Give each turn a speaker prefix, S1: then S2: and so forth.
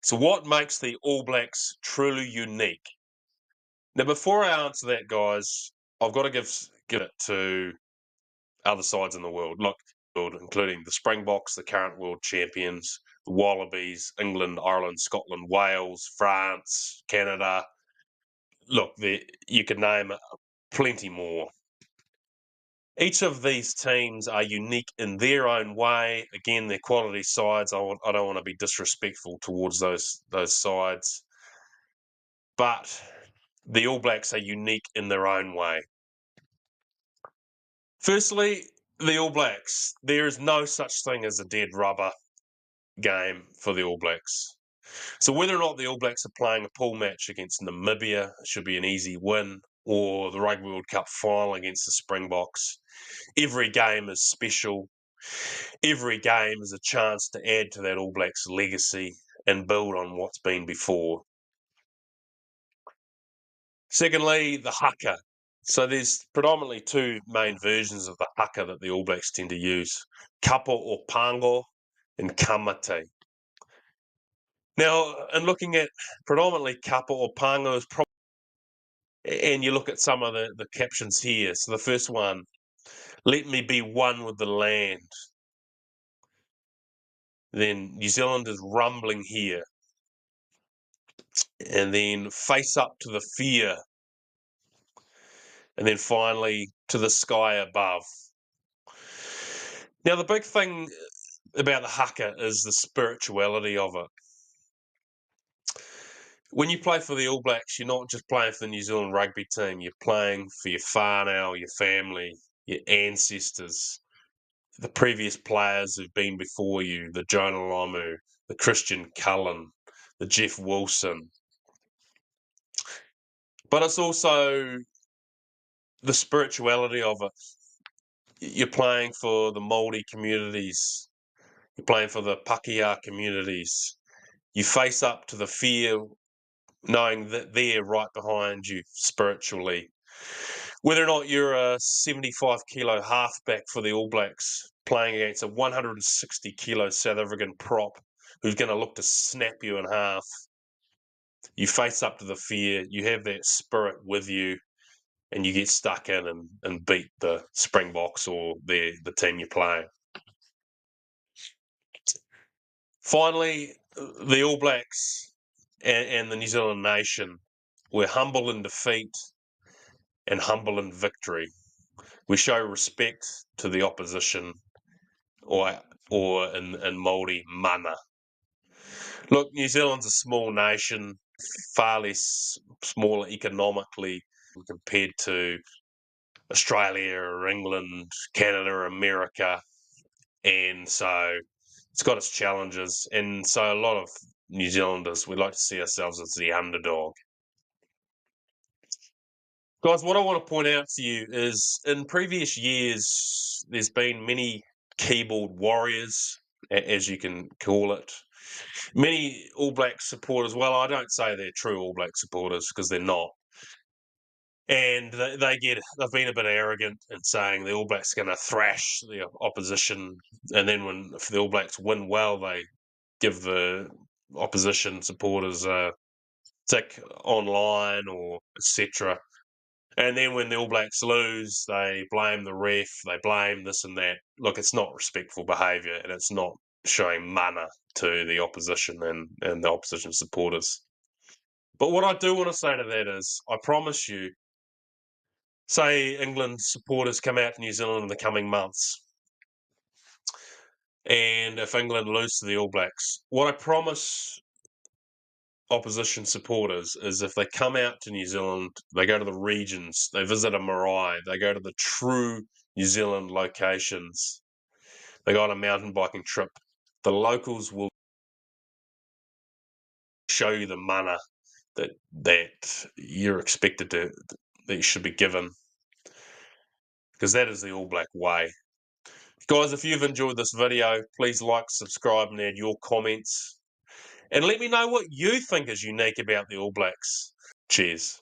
S1: So what makes the All Blacks truly unique? Now, before I answer that, guys, I've got to give it to other sides in the world, including the Springboks, the current world champions, the Wallabies, England, Ireland, Scotland, Wales, France, Canada. Look, you could name plenty more. Each of these teams are unique in their own way. Again, they're quality sides. I don't want to be disrespectful towards those sides, but the All Blacks are unique in their own way. Firstly, the All Blacks. There is no such thing as a dead rubber game for the All Blacks. So whether or not the All Blacks are playing a pool match against Namibia, it should be an easy win, or the Rugby World Cup final against the Springboks, every game is special. Every game is a chance to add to that All Blacks legacy and build on what's been before. Secondly, the haka. So there's predominantly two main versions of the haka that the All Blacks tend to use: kapa or pango and kamate. Now, in looking at predominantly kapa or pango, and you look at some of the captions here. So the first one, let me be one with the land. Then New Zealand is rumbling here. And then face up to the fear. And then finally, to the sky above. Now, the big thing about the haka is the spirituality of it. When you play for the All Blacks, you're not just playing for the New Zealand rugby team. You're playing for your whānau, your family, your ancestors, the previous players who've been before you, the Jonah Lomu, the Christian Cullen, the Jeff Wilson. But it's also the spirituality of it. You're playing for the Māori communities. You're playing for the Pākehā communities. You face up to the fear, knowing that they're right behind you spiritually. Whether or not you're a 75-kilo halfback for the All Blacks playing against a 160-kilo South African prop who's going to look to snap you in half, you face up to the fear, you have that spirit with you, and you get stuck in and beat the Springboks or the team you're playing. Finally, the All Blacks and the New Zealand nation, we're humble in defeat and humble in victory. We show respect to the opposition, or in Māori, mana. Look, New Zealand's a small nation, far less smaller economically compared to Australia or England, Canada or America. And so it's got its challenges. And so a lot of New Zealanders, we like to see ourselves as the underdog. Guys, what I want to point out to you is in previous years, there's been many keyboard warriors, as you can call it. Many All Black supporters, well, I don't say they're true All Black supporters because they're not. And they've been a bit arrogant in saying the All Blacks are going to thrash the opposition. And then when if the All Blacks win well, they give the opposition supporters a tick online or etc. And then when the All Blacks lose, they blame the ref, they blame this and that. Look, it's not respectful behaviour, and it's not showing mana to the opposition and the opposition supporters. But what I do want to say to that is, I promise you, say England supporters come out to New Zealand in the coming months, and if England lose to the All Blacks, what I promise opposition supporters is if they come out to New Zealand, they go to the regions, they visit a marae, they go to the true New Zealand locations, they go on a mountain biking trip, the locals will show you the mana that you're expected to, that you should be given, because that is the All Black way. Guys, if you've enjoyed this video, please like, subscribe, and add your comments. And let me know what you think is unique about the All Blacks. Cheers.